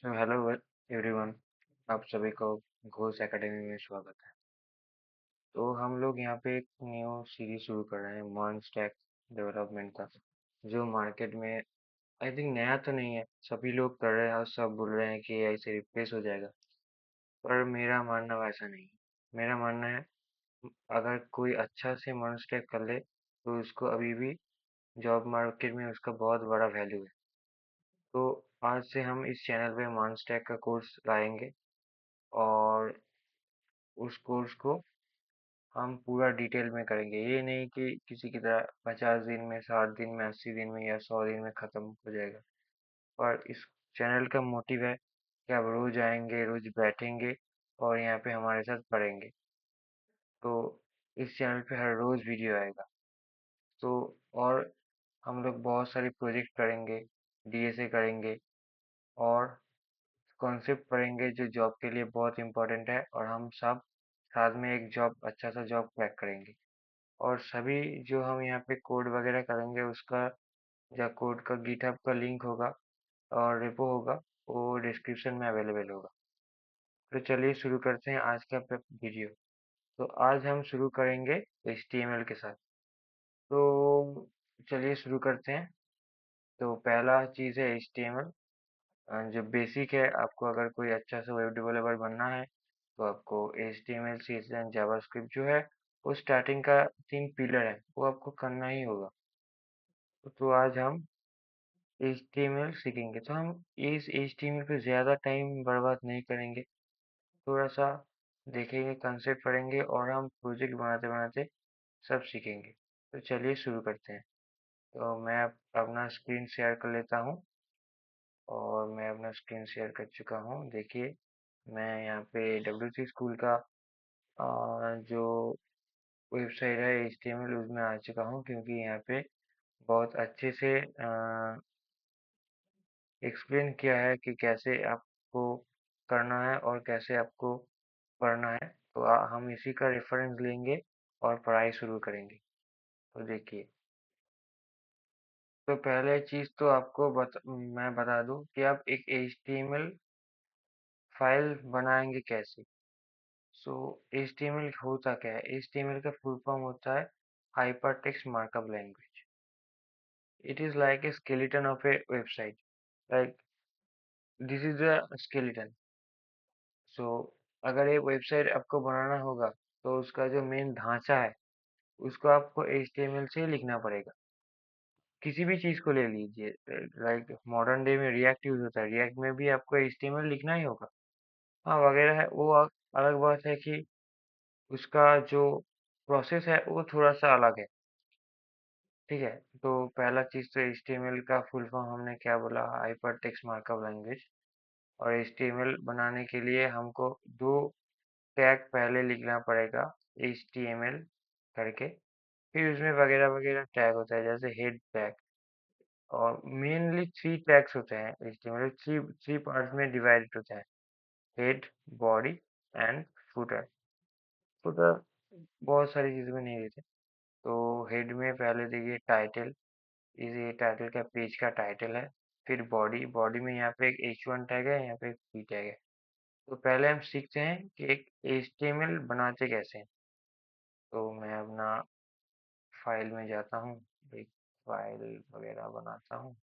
तो hello everyone. आप सभी को घोष एकेडमी में स्वागत है। तो हम लोग यहाँ पे एक न्यू सीरीज शुरू कर रहे हैं मॉन स्टैक डेवलपमेंट का, जो मार्केट में आई थिंक नया तो नहीं है, सभी लोग कर रहे हैं और सब बोल रहे हैं कि एआई से रिप्लेस हो जाएगा। पर मेरा मानना वैसा नहीं है। मेरा मानना है, अगर कोई अच्छा से मॉन स्टैक कर ले तो उसको अभी भी जॉब मार्केट में उसका बहुत बड़ा वैल्यू है। तो आज से हम इस चैनल पे मॉन स्टैक का कोर्स लाएंगे और उस कोर्स को हम पूरा डिटेल में करेंगे। ये नहीं कि किसी की तरह 50 दिन में, 60 दिन में, 80 दिन में या 100 दिन में खत्म हो जाएगा। और इस चैनल का मोटिव है कि आप रोज आएंगे, रोज बैठेंगे और यहाँ पे हमारे साथ पढ़ेंगे। तो इस चैनल पे हर रोज वीडियो आएगा। तो और हम लोग बहुत सारे प्रोजेक्ट करेंगे, डीएसए करेंगे और कॉन्सेप्ट पढ़ेंगे जो जॉब के लिए बहुत इंपॉर्टेंट है, और हम सब साथ में एक जॉब, अच्छा सा जॉब क्रैक करेंगे। और सभी जो हम यहाँ पे कोड वगैरह करेंगे उसका, या कोड का गिटहब का लिंक होगा और रेपो होगा, वो डिस्क्रिप्शन में अवेलेबल होगा। तो चलिए शुरू करते हैं आज का वीडियो। तो आज हम शुरू करेंगे HTML के साथ। तो चलिए शुरू करते हैं। तो पहला चीज़ है HTML, जो बेसिक है। आपको अगर कोई अच्छा सा वेब डेवलपर बनना है तो आपको HTML CSS जावास्क्रिप्ट जो है, वो स्टार्टिंग का 3 पिलर है, वो आपको करना ही होगा। तो आज हम HTML सीखेंगे। तो हम इस HTML पे ज़्यादा टाइम बर्बाद नहीं करेंगे, थोड़ा सा देखेंगे, कंसेप्ट पढ़ेंगे और हम प्रोजेक्ट बनाते बनाते सब सीखेंगे। तो चलिए शुरू करते हैं। तो मैं अपना स्क्रीन शेयर कर लेता हूँ और मैं अपना स्क्रीन शेयर कर चुका हूँ। देखिए, मैं यहाँ पे WC स्कूल का जो वेबसाइट है HTML, उसमें आ चुका हूँ, क्योंकि यहाँ पे बहुत अच्छे से एक्सप्लेन किया है कि कैसे आपको करना है और कैसे आपको पढ़ना है। तो हम इसी का रेफरेंस लेंगे और पढ़ाई शुरू करेंगे। तो देखिए, तो पहले चीज़ तो आपको मैं बता दूं कि आप एक HTML फाइल बनाएंगे कैसे। सो HTML होता क्या है? HTML का फुल फॉर्म होता है hyper text markup language. It is like a skeleton of A website, like this is a skeleton। सो अगर एक वेबसाइट आपको बनाना होगा तो उसका जो मेन ढांचा है उसको आपको HTML से लिखना पड़ेगा। किसी भी चीज को ले लीजिए, लाइक मॉडर्न डे में रिएक्ट यूज होता है, रिएक्ट में भी आपको HTML लिखना ही होगा। हाँ, वगैरह है, वो अलग बात है कि उसका जो प्रोसेस है वो थोड़ा सा अलग है। ठीक है। तो पहला चीज तो HTML का फुल फॉर्म हमने क्या बोला, हाइपर टेक्स्ट मार्कअप लैंग्वेज। और HTML बनाने के लिए हमको दो टैग पहले लिखना पड़ेगा, HTML करके। फिर उसमें वगैरह वगैरह टैग होता है, जैसे हेड टैग। और मेनली 3 टैग्स होते हैं HTML, थ्री थ्री पार्ट्स में डिवाइडेड होता है: head, body and footer. Footer बहुत सारी चीज़ों में नहीं देते। तो हेड में पहले देखिए टाइटल, ये टाइटल का पेज का टाइटल है। फिर बॉडी, बॉडी में यहाँ पे एक H1 टैग है, यहाँ पे एक P टैग है। तो पहले हम सीखते हैं कि एक HTML बनाते कैसे हैं। तो मैं अपना फाइल में जाता हूँ, एक फाइल वगैरह बनाता हूँ।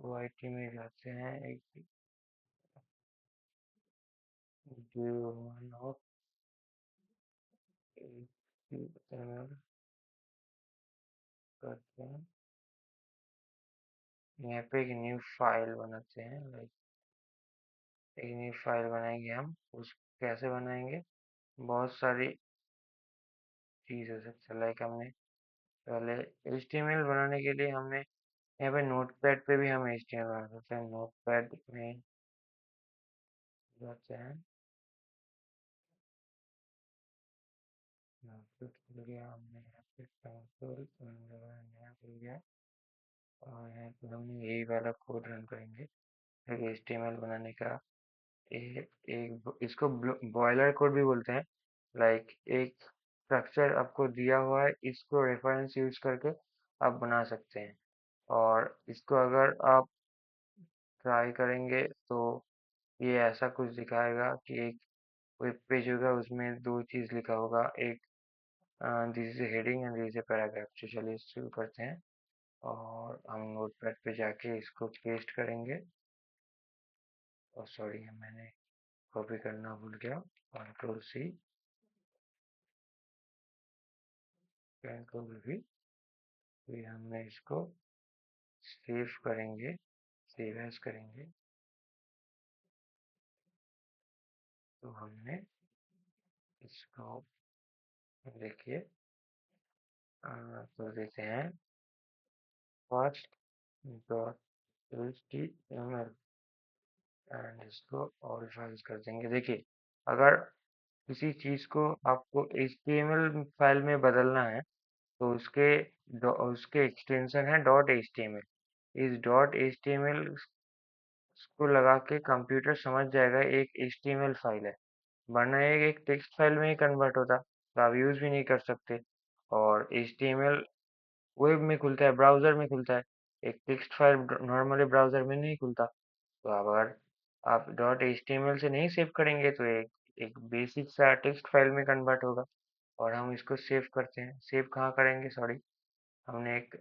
OIT में जाते हैं, एक ऑफ करते हैं। यहाँ पे एक न्यू फाइल बनाते हैं, लाइक एक न्यू फाइल बनाएंगे हम। उस कैसे बनाएंगे, बहुत सारी चीज हो सकती है। लाइक हमने पहले HTML बनाने के लिए हमने यहाँ पे नोटपैड पे भी हम HTML बना सकते हैं। नोटपैड में जाते हैं, नोटपैड खुल गया, हमने यहाँ पे कंसोल नया खुल गया और यहाँ पे हम यही वाला कोड रन करेंगे, एक HTML बनाने का एक इसको बॉयलर कोड भी बोलते हैं। लाइक एक स्ट्रक्चर आपको दिया हुआ है, इसको रेफरेंस यूज करके आप बना सकते हैं। और इसको अगर आप ट्राई करेंगे तो ये ऐसा कुछ दिखाएगा कि एक वेब पेज होगा, उसमें दो चीज लिखा होगा, एक this is heading and this is paragraph. तो चलिए शुरू करते हैं और हम नोटपैड पे जाके इसको पेस्ट करेंगे। और सॉरी, मैंने कॉपी करना भूल गया। Control C, control V. फिर हमने इसको सेव करेंगे, सेव एज करेंगे। तो हमने इसको देखिए तो देते हैं फर्स्ट डॉट एचटीएमएल एंड इसको ऑल फाइल्स कर देंगे। देखिए, अगर किसी चीज को आपको एचटीएमएल फाइल में बदलना है तो उसके एक्सटेंशन है डॉट एचटीएमएल। इस डॉट एचटीएमएल को लगा के कंप्यूटर समझ जाएगा एक एचटीएमएल फाइल है, वरना ये एक टेक्स्ट फाइल में ही कन्वर्ट होता तो आप यूज भी नहीं कर सकते। और एचटीएमएल वेब में खुलता है, ब्राउजर में खुलता है, एक टेक्स्ट फाइल नॉर्मली ब्राउजर में नहीं खुलता। तो अगर आप डॉट एचटीएमएल से नहीं सेव करेंगे तो एक एक बेसिक सा टेक्स्ट फाइल में कन्वर्ट होगा। और हम इसको सेव करते हैं। सेव कहाँ करेंगे, सॉरी, हमने एक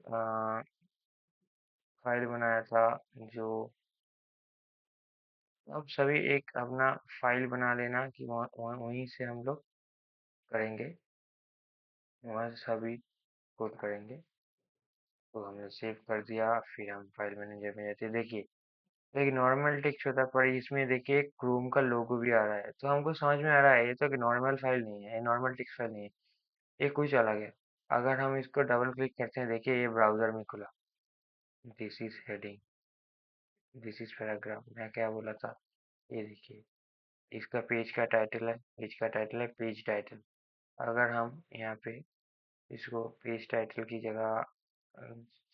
फाइल बनाया था जो, अब सभी एक अपना फाइल बना लेना कि वहीं से हम लोग करेंगे, वहाँ से सभी कोड करेंगे। तो हमने सेव कर दिया, फिर हम फाइल मैनेजर में जाते हैं। देखिए, एक नॉर्मल टेक्स्ट होता है, पर इसमें देखिए क्रोम का लोगो भी आ रहा है, तो हमको समझ में आ रहा है ये तो कि नॉर्मल फाइल नहीं है, ये नॉर्मल टेक्स्ट फाइल नहीं है, ये कुछ अलग है। अगर हम इसको डबल क्लिक करते हैं, देखिए ये ब्राउजर में खुला, this is heading, this is paragraph, मैं क्या बोला था, ये देखिए इसका पेज का टाइटल है, पेज का टाइटल है पेज टाइटल। अगर हम यहाँ पे इसको पेज टाइटल की जगह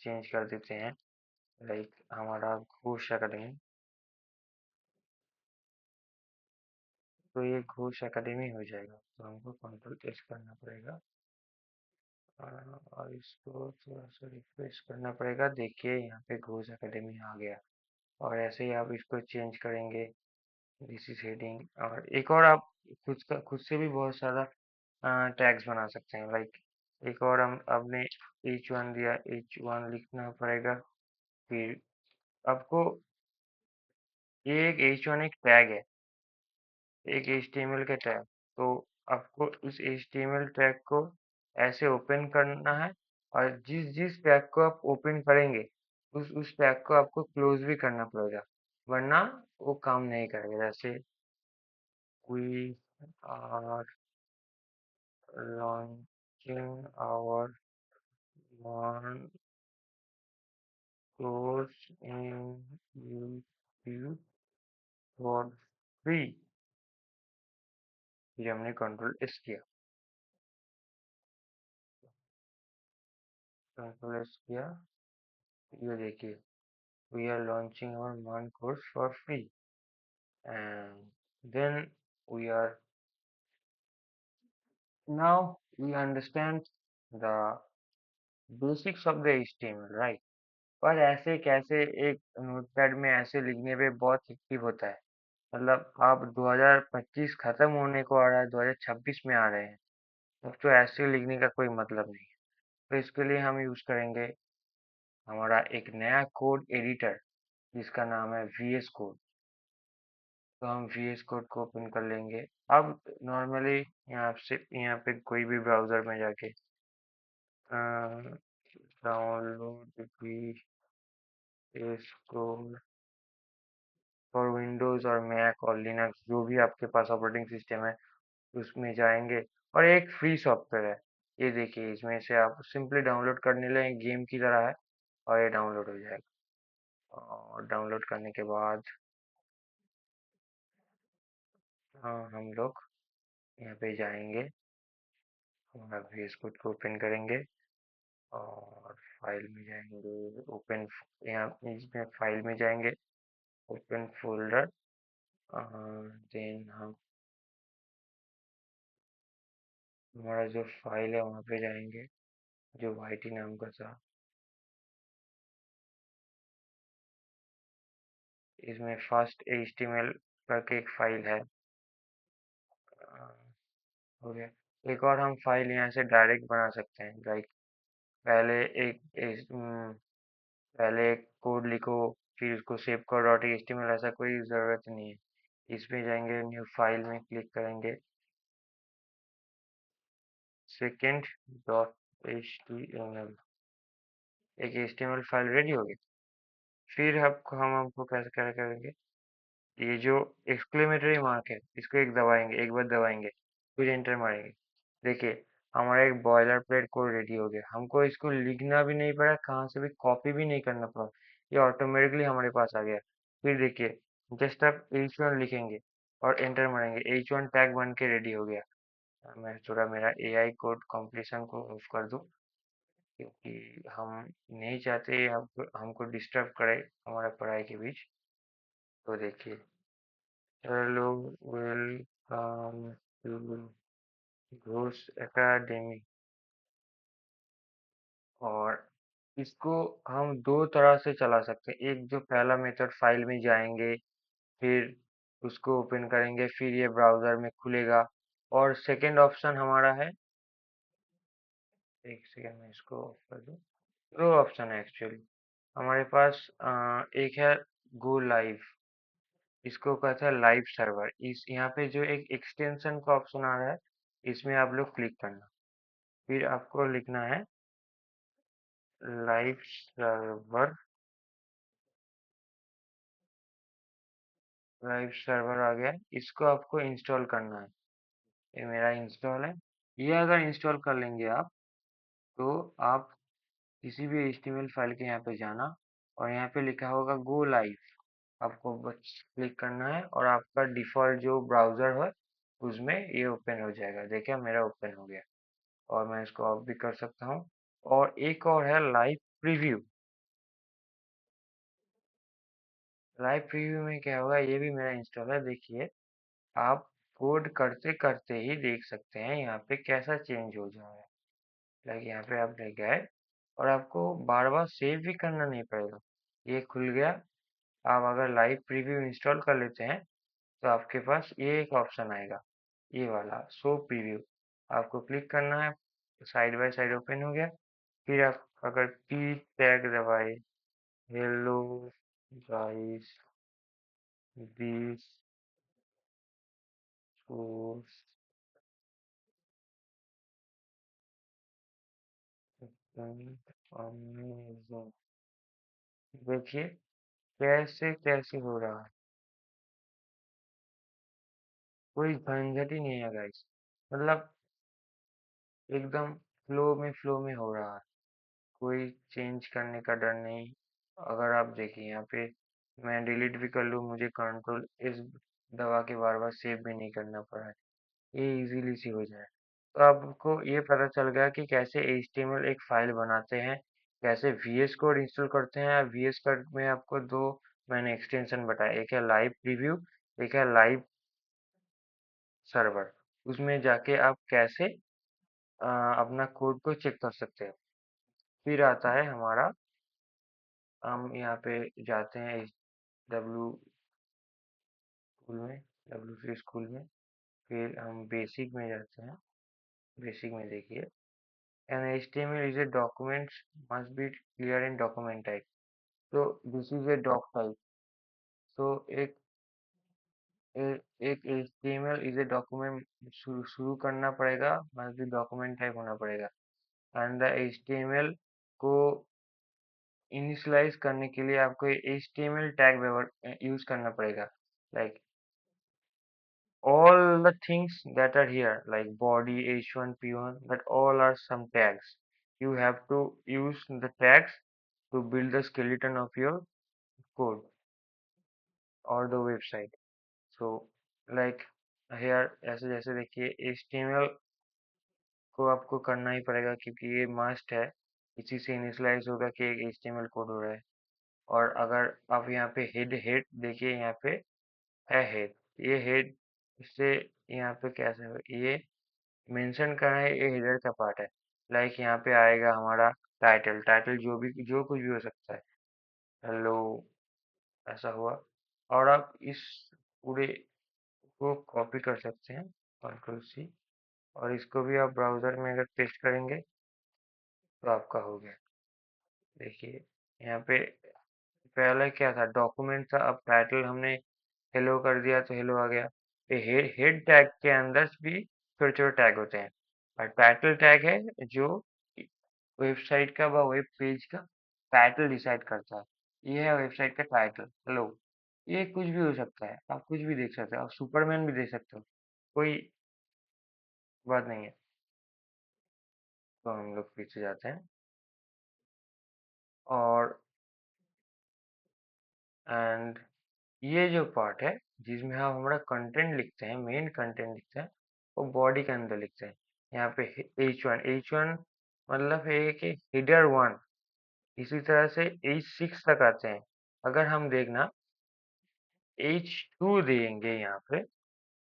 चेंज कर देते हैं, लाइक हमारा घोष अकेडमी, तो ये घोष अकेडमी हो जाएगा। तो हमको कंट्रोल एस करना पड़ेगा और इसको थोड़ा सा रिफ्रेश करना पड़ेगा। देखिए यहाँ पे घोष अकेडमी आ गया। और ऐसे ही आप इसको चेंज करेंगे, दिस इज हेडिंग। और एक और आप खुद से भी बहुत सारा टैग्स बना सकते हैं। लाइक एक और हम आपने H1 दिया, H1 लिखना पड़ेगा। फिर आपको ये एक H1 एक टैग है, एक HTML का टैग। तो आपको इस HTML टैग को ऐसे ओपन करना है, और जिस जिस टैग को आप ओपन करेंगे उस टैग को आपको क्लोज भी करना पड़ेगा, वरना वो काम नहीं करेगा। जैसे we are launching our one course in YouTube for free। ये हमने कंट्रोल एस किया, कंट्रोल एस किया। ये देखिए, we are launching our one course for free, and then we are now we understand the basics of the HTML, right? पर ऐसे कैसे एक नोटपैड में ऐसे लिखने पे बहुत हेक्टिक होता है। मतलब आप 2025 खत्म होने को आ रहा है, 2026 में आ रहे हैं, अब तो ऐसे लिखने का कोई मतलब नहीं है। तो इसके लिए हम यूज करेंगे हमारा एक नया कोड एडिटर, जिसका नाम है VS कोड। तो हम VS कोड को ओपन कर लेंगे। अब नॉर्मली यहाँ पे कोई भी ब्राउजर में जाके download VS code for Windows और मैक और लिनक्स, जो भी आपके पास ऑपरेटिंग सिस्टम है उसमें जाएंगे। और एक फ्री सॉफ्टवेयर है, ये देखिए, इसमें से आप सिंपली डाउनलोड करने लगे, गेम की तरह है, और ये डाउनलोड हो जाएगा। और डाउनलोड करने के बाद हाँ, हम लोग यहाँ पे जाएंगे, हमारा VS कोड को ओपन करेंगे और फाइल में जाएंगे, ओपन, यहाँ इसमें फाइल में जाएंगे, ओपन फोल्डर, देन हम हमारा जो फाइल है वहाँ पे जाएंगे, जो वाईटी नाम का था। इसमें फर्स्ट HTML करके एक फाइल है। हो गया। एक और हम फाइल यहाँ से डायरेक्ट बना सकते हैं, लाइक पहले पहले एक कोड लिखो, फिर उसको सेव करो .html, ऐसा कोई ज़रूरत नहीं है। इसमें जाएंगे, न्यू फाइल में क्लिक करेंगे, सेकेंड .html, एक HTML फाइल रेडी होगी। फिर हम हमको कैसे क्या करेंगे, ये जो एक्सक्लेमेटरी मार्क है इसको एक दबाएंगे, एक बार दबाएंगे, फिर एंटर मारेंगे। देखिए, हमारा एक बॉयलर प्लेट कोड रेडी हो गया। हमको इसको लिखना भी नहीं पड़ा, कहाँ से भी कॉपी भी नहीं करना पड़ा, ये ऑटोमेटिकली हमारे पास आ गया। फिर देखिए, जस्ट आप H1 लिखेंगे और एंटर मारेंगे, H1 टैग बन के रेडी हो गया। मैं थोड़ा मेरा AI कोड कंप्लीशन को ऑफ कर दूं, क्योंकि हम नहीं चाहते हमको हमको डिस्टर्ब करे हमारे पढ़ाई के बीच। तो देखिए, hello, welcome to Ghosh academy. और इसको हम दो तरह से चला सकते हैं। एक जो पहला मेथड, फाइल में जाएंगे, फिर उसको ओपन करेंगे, फिर ये ब्राउजर में खुलेगा। और सेकंड ऑप्शन हमारा है, एक सेकंड में इसको ऑफ कर दूं। दो ऑप्शन है एक्चुअली हमारे पास। एक है गो लाइव, इसको कहते हैं लाइव सर्वर। इस यहाँ पे जो एक एक्सटेंशन का ऑप्शन आ रहा है, इसमें आप लोग क्लिक करना, फिर आपको लिखना है लाइव सर्वर। लाइव सर्वर आ गया, इसको आपको इंस्टॉल करना है। ये मेरा इंस्टॉल है। ये अगर इंस्टॉल कर लेंगे आप, तो आप किसी भी HTML फाइल के यहाँ पे जाना, और यहाँ पे लिखा होगा गो लाइव, आपको बस क्लिक करना है और आपका डिफ़ॉल्ट जो ब्राउज़र है उसमें ये ओपन हो जाएगा। देखिए, मेरा ओपन हो गया, और मैं इसको ऑफ भी कर सकता हूँ। और एक और है लाइव प्रीव्यू। लाइव प्रीव्यू में क्या होगा, ये भी मेरा इंस्टॉल है। देखिए, आप कोड करते करते ही देख सकते हैं यहाँ पे कैसा चेंज हो जा रहा है। लाइक यहाँ पे आप ले गए, और आपको बार बार सेव भी करना नहीं पड़ेगा, ये खुल गया। आप अगर लाइव प्रीव्यू इंस्टॉल कर लेते हैं, तो आपके पास ये एक ऑप्शन आएगा, ये वाला शो प्रीव्यू। आपको क्लिक करना है, साइड बाय साइड ओपन हो गया। फिर आप अगर पी टैग दबाए, hello guys, this course amazing. देखिए कैसे कैसे हो रहा है, कोई झंझट ही नहीं है गाइस। मतलब एकदम फ्लो में हो रहा है, कोई चेंज करने का डर नहीं। अगर आप देखिए यहाँ पे, मैं डिलीट भी कर लूँ, मुझे कंट्रोल इस दबा के बार बार सेव भी नहीं करना पड़ा है, ये इजीली सी हो जाए। तो आपको ये पता चल गया कि कैसे HTML एक फाइल बनाते हैं, कैसे VS कोड इंस्टॉल करते हैं। VS कोड में आपको दो मैंने एक्सटेंशन बताया, एक है लाइव प्रीव्यू, एक है लाइव सर्वर। उसमें जाके आप कैसे अपना कोड को चेक कर सकते हैं। फिर आता है हमारा, हम यहाँ पे जाते हैं डब्ल्यू स्कूल में, W3 स्कूल में। फिर हम बेसिक में जाते हैं। बेसिक में देखिए, an HTML is a document must be clear in document type. तो this is a doc type. तो एक HTML इज ए डॉक्यूमेंट शुरू करना पड़ेगा, मस्ट बी डॉक्यूमेंट टाइप होना पड़ेगा। एंड द HTML को इनिशियलाइज करने के लिए आपको HTML टैग यूज करना पड़ेगा। Like all the things that are here, like body, H1, P1, that all are some tags. You have to use the tags to build the skeleton of your code or the website. So like here, ऐसे जैसे देखिए, HTML को आपको करना ही पड़ेगा, क्योंकि ये must है। इसी से इनिशियलाइज होगा कि एक HTML कोड हो रहा है। और अगर आप यहाँ पे हेड हेड देखिए, यहाँ पे है हेड। ये हेड इससे यहाँ पे कैसे ये मेंशन करना है, ये हेडर का पार्ट है। लाइक यहाँ पे आएगा हमारा टाइटल। टाइटल जो कुछ भी हो सकता है। हेलो ऐसा हुआ। और आप इस पूरे को कॉपी कर सकते हैं, कंट्रोल सी। और इसको भी आप ब्राउजर में अगर पेस्ट करेंगे तो आपका हो गया। देखिए यहाँ पे पहले क्या था, डॉक्यूमेंट था, अब टाइटल हमने हेलो कर दिया तो हेलो आ गया। ये हेड टैग के अंदर भी छोटे छोटे टैग होते हैं। और टाइटल टैग है जो वेबसाइट का व वेब पेज का टाइटल डिसाइड करता है। ये है वेबसाइट का टाइटल, हेलो। ये कुछ भी हो सकता है, आप कुछ भी देख सकते हो, आप सुपरमैन भी देख सकते हो, कोई बात नहीं है। तो हम लोग पीछे जाते हैं और एंड ये जो पार्ट है जिसमें हम हमारा कंटेंट लिखते हैं, मेन कंटेंट लिखते हैं, वो बॉडी के अंदर लिखते हैं। यहाँ पे H1 मतलब है कि हेडर 1। इसी तरह से H6 तक आते हैं। अगर हम देखना H2 देंगे, यहाँ पे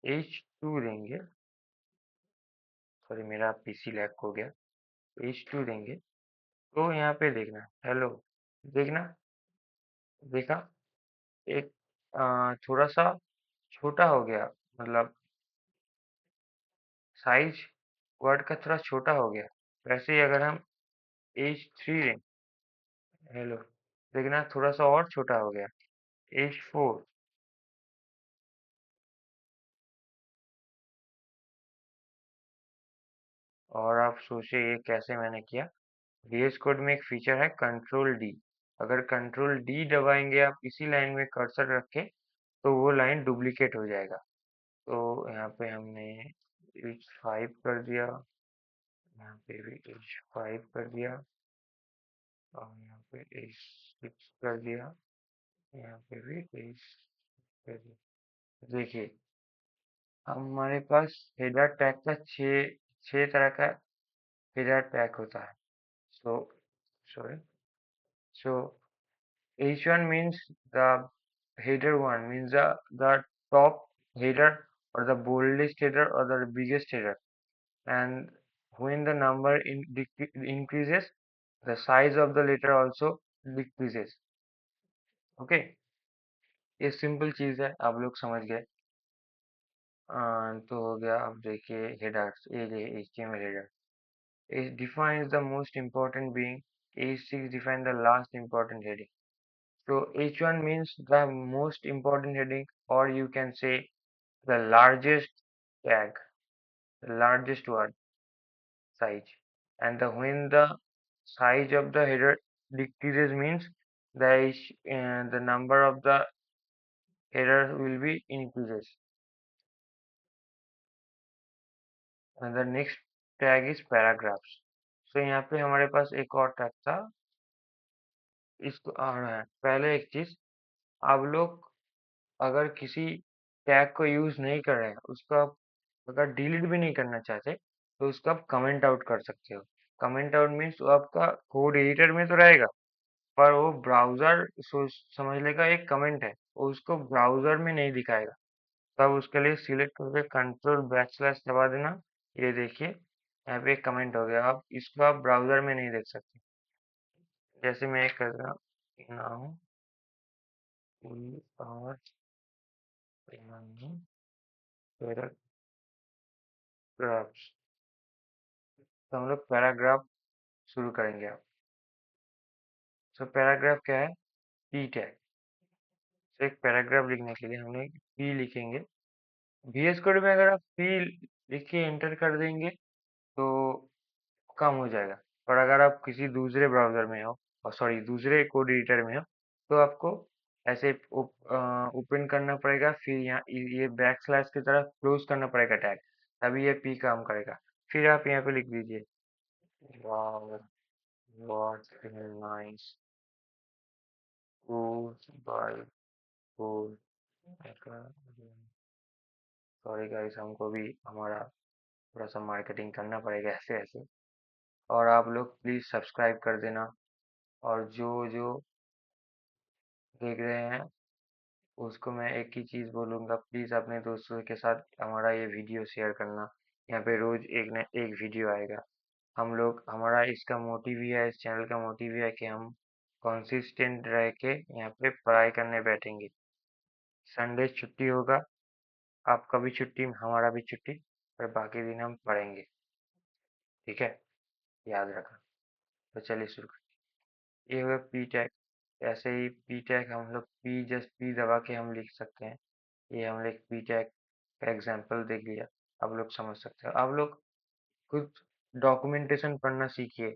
H2 देंगे, सॉरी मेरा पीसी लैग हो गया। H2 देंगे तो यहाँ पे देखना हेलो, देखना, देखा एक थोड़ा सा छोटा हो गया, मतलब साइज वर्ड का थोड़ा छोटा हो गया। वैसे ही अगर हम H3 दें, हेलो, देखना थोड़ा सा और छोटा हो गया। H4, और आप सोचिए ये कैसे मैंने किया। VS कोड में एक फीचर है कंट्रोल डी। अगर कंट्रोल डी दबाएंगे आप इसी लाइन में कर्सर रख के, तो वो लाइन डुप्लीकेट हो जाएगा। तो यहाँ पे हमने H5 कर दिया, यहाँ पे भी H5 कर दिया, और यहाँ पे H6 कर दिया, यहाँ पे भी H6 कर दिया। देखिए हमारे पास हेडर टैग का छह तरह का हेडर टैग होता है। सो sorry, so H1 means the header one means the top header or the boldest header or the biggest header. And when the number increases, the size of the letter also decreases. Okay, ये simple चीज है, आप लोग समझ गए। तो हो गया। अब देखिए हेडर्स, ये HTML header. It defines the most important being. H6 define the last important heading. So H1 means the most important heading, or you can say the largest tag, the largest word size. And when the size of the header decreases means the number of the header will be increases. And the next tag is paragraphs. So यहाँ पे हमारे पास एक और tag था, इसको पहले एक चीज, आप लोग अगर किसी टैग को यूज नहीं कर रहे हैं, उसको आप अगर डिलीट भी नहीं करना चाहते, तो उसको आप कमेंट आउट कर सकते हो। कमेंट आउट मीन्स वो आपका कोड एडिटर में तो रहेगा, पर वो ब्राउजर समझ लेगा एक कमेंट है, वो उसको ब्राउजर में नहीं दिखाएगा। तब उसके लिए सिलेक्ट करके कंट्रोल बैक स्लैश दबा देना। ये देखिए यहाँ पे एक कमेंट हो गया, आप इसको आप ब्राउजर में नहीं देख सकते। जैसे मैं एक कर रहा हूँ, और पैराग्राफ्स, तो हम लोग पैराग्राफ शुरू करेंगे। आप तो पैराग्राफ क्या है, पी टैग। तो एक पैराग्राफ लिखने के लिए हमने पी लिखेंगे। VS कोड में अगर आप पी लिख के एंटर कर देंगे तो कम हो जाएगा। और अगर आप किसी दूसरे ब्राउजर में हो, और सॉरी दूसरे कोड एडिटर में हो, तो आपको ऐसे ओपन करना पड़ेगा, फिर यहाँ ये बैक स्लैश की तरह क्लोज करना पड़ेगा टैग, तभी ये पी काम करेगा। फिर आप यहाँ पे लिख दीजिए wow, what nice food bye food. Sorry guys, हमको भी हमारा थोड़ा सा मार्केटिंग करना पड़ेगा ऐसे ऐसे। और आप लोग प्लीज़ सब्सक्राइब कर देना। और जो जो देख रहे हैं उसको मैं एक ही चीज़ बोलूँगा, प्लीज़ अपने दोस्तों के साथ हमारा ये वीडियो शेयर करना। यहाँ पे रोज़ एक न एक वीडियो आएगा। हम लोग हमारा इसका मोटिव ही है, इस चैनल का मोटिव ही है कि हम कंसिस्टेंट रह के यहाँ पे पढ़ाई करने बैठेंगे। संडे छुट्टी होगा, आपका भी छुट्टी, हमारा भी छुट्टी, पर बाकी दिन हम पढ़ेंगे। ठीक है, याद रखना। तो चलिए शुरू करते हैं। ये हुआ पी टैग। ऐसे ही पी टैग हम लोग पी जस्ट पी दबा के हम लिख सकते हैं। ये हम लोग पी टैग का एग्जाम्पल देख लिया, आप लोग समझ सकते हो। आप लोग कुछ डॉक्यूमेंटेशन पढ़ना सीखिए।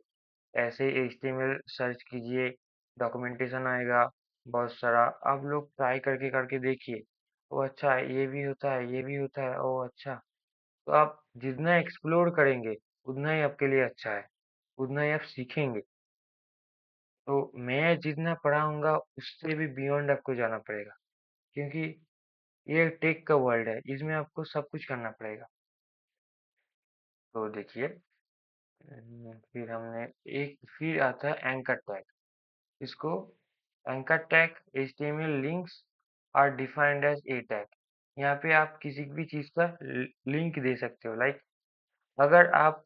ऐसे ही HTML सर्च कीजिए, डॉक्यूमेंटेशन आएगा बहुत सारा। आप लोग ट्राई करके करके देखिए। ओ अच्छा है, ये भी होता है, ये भी होता है, ओ अच्छा। तो आप जितना एक्सप्लोर करेंगे उतना ही आपके लिए अच्छा है, उतना ही आप सीखेंगे। तो मैं जितना पढ़ाऊंगा उससे भी बियॉन्ड आपको जाना पड़ेगा, क्योंकि ये टेक का वर्ल्ड है, इसमें आपको सब कुछ करना पड़ेगा। तो देखिए, फिर हमने फिर आता है एंकर टैग। इसको anchor tag HTML links are defined as a tag. यहाँ पे आप किसी भी चीज का लिंक दे सकते हो। लाइक अगर आप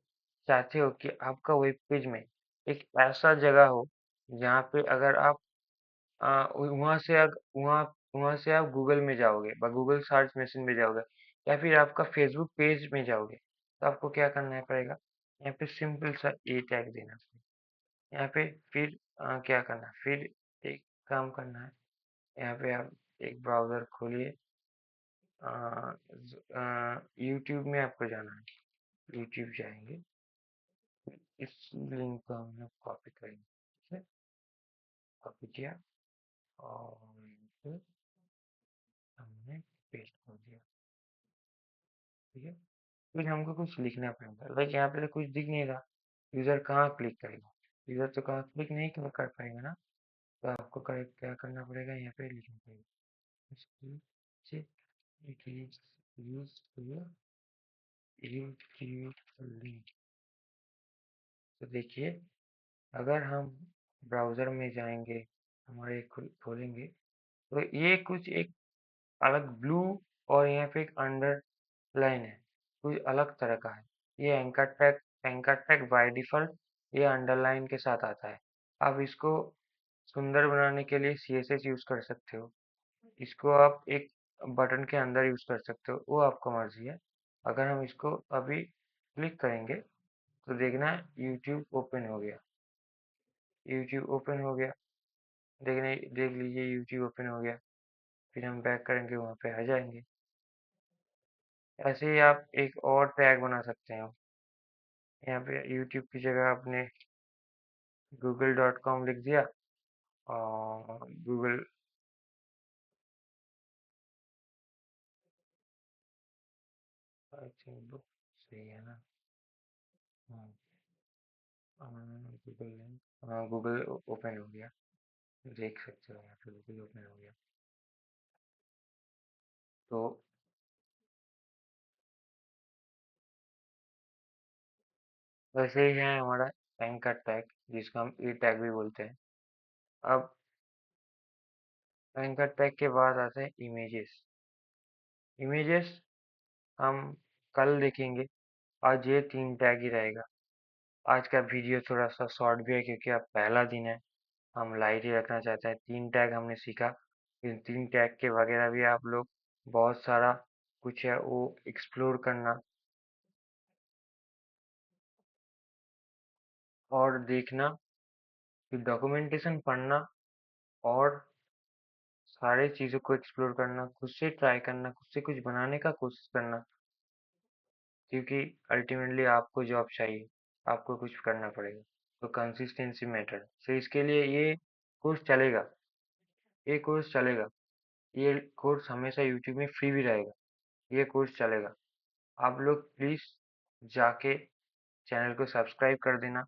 चाहते हो कि आपका वेब पेज में एक ऐसा जगह हो जहाँ पे अगर आप वहाँ से वहाँ वहाँ से आप गूगल में जाओगे, गूगल सर्च मशीन में जाओगे, या फिर आपका फेसबुक पेज में जाओगे, तो आपको क्या करना पड़ेगा, यहाँ पे सिंपल सा ए टैग देना पड़ेगा। यहाँ पे फिर क्या करना है, फिर एक काम करना है। यहाँ पे आप एक ब्राउजर खोलिए, यूट्यूब में आपको जाना है। यूट्यूब जाएंगे, इस लिंक को हम लोग कॉपी करेंगे। ठीक है, कॉपी किया और फिर हमने पेस्ट कर दिया। ठीक है, फिर हमको कुछ लिखना पड़ेगा। लाइक यहाँ पे तो कुछ दिख नहीं रहा, यूजर कहाँ क्लिक करेगा, यूजर तो कहाँ क्लिक नहीं कर पाएगा ना। तो आपको क्या करना पड़ेगा, यहाँ पे लिखना पड़ेगा इसकी से it is used to create a link। तो देखिए, अगर हम ब्राउजर में जाएंगे, हमारे खोलेंगे, तो ये कुछ एक अलग ब्लू और यहाँ पे एक अंडरलाइन है, कुछ अलग तरह का है। ये एंकर टैग बाय डिफॉल्ट ये अंडरलाइन के साथ आता है। आप इसको सुंदर बनाने के लिए CSS यूज कर सकते हो। इसको आप एक बटन के अंदर यूज कर सकते हो, वो आपको मर्जी है। अगर हम इसको अभी क्लिक करेंगे तो देखना यूट्यूब ओपन हो गया। यूट्यूब ओपन हो गया, देख लीजिए यूट्यूब ओपन हो गया। फिर हम बैक करेंगे, वहाँ पे आ जाएंगे। ऐसे ही आप एक और टैग बना सकते हो। यहाँ पे यूट्यूब की जगह आपने google.com लिख दिया, और गूगल आई थिंक बुक सही है ना। गूगल लिंक, हाँ गूगल ओपन हो गया, देख सकते हो यहाँ पे गूगल ओपन हो गया। तो वैसे ही है हमारा एंकर टैग, जिसको हम ई टैग भी बोलते हैं। अब एंकर टैग के बाद आते हैं इमेजेस। इमेजेस हम कल देखेंगे, आज ये 3 टैग ही रहेगा। आज का वीडियो थोड़ा सा शॉर्ट भी है, क्योंकि अब पहला दिन है, हम लाइट ही रखना चाहते हैं। 3 टैग हमने सीखा, इन 3 टैग के वगैरह भी आप लोग बहुत सारा कुछ है वो एक्सप्लोर करना और देखना, फिर डॉक्यूमेंटेशन पढ़ना और सारे चीज़ों को एक्सप्लोर करना, खुद से ट्राई करना, खुद से कुछ बनाने का कोशिश करना, क्योंकि अल्टीमेटली आपको जॉब चाहिए, आपको कुछ करना पड़ेगा। तो कंसिस्टेंसी मैटर। तो इसके लिए ये कोर्स चलेगा, ये कोर्स चलेगा, ये कोर्स हमेशा यूट्यूब में फ्री भी रहेगा, ये कोर्स चलेगा। आप लोग प्लीज़ जाके चैनल को सब्सक्राइब कर देना,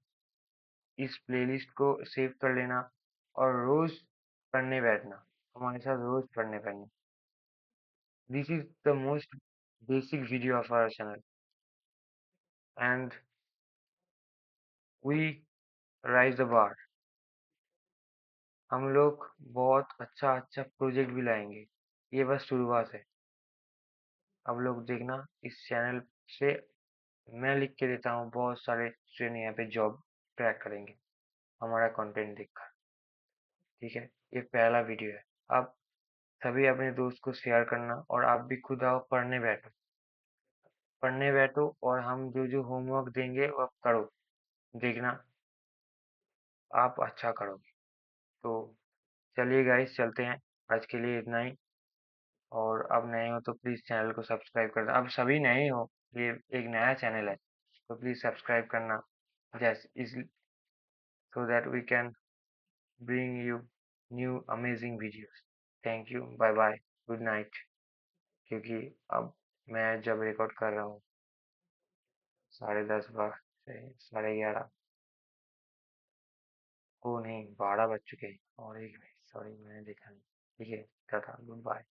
इस प्लेलिस्ट को सेव कर लेना, और रोज़ पढ़ने बैठना, हमारे साथ रोज़ पढ़ने बैठना। This is the most basic video of our channel, and we raise the bar। हम लोग बहुत अच्छा अच्छा प्रोजेक्ट भी लाएंगे। ये बस शुरुआत है। अब लोग देखना, इस चैनल से मैं लिख के देता हूँ, बहुत सारे स्टूडेंट यहाँ पे जॉब क्रैक करेंगे हमारा कंटेंट देखकर। ठीक है, ये पहला वीडियो है। अब सभी अपने दोस्त को शेयर करना, और आप भी खुद आओ, पढ़ने बैठो, और हम जो जो होमवर्क देंगे वो आप करो। देखना, आप अच्छा करोगे। तो चलिए गाइस, चलते हैं। आज के लिए इतना ही। और अब नए हो तो प्लीज़ चैनल को सब्सक्राइब कर देना। अब सभी नए हो, ये एक नया चैनल है, तो प्लीज़ सब्सक्राइब करना, जैसे इस, so that we can bring you new amazing videos. Thank you, bye bye, good night. क्योंकि अब मैं जब रिकॉर्ड कर रहा हूँ 10:30 से 11:30, ओ नहीं, 12 बज चुके हैं, और एक मिनट, सॉरी मैंने देखा नहीं। ठीक है, टाटा, गुड बाय।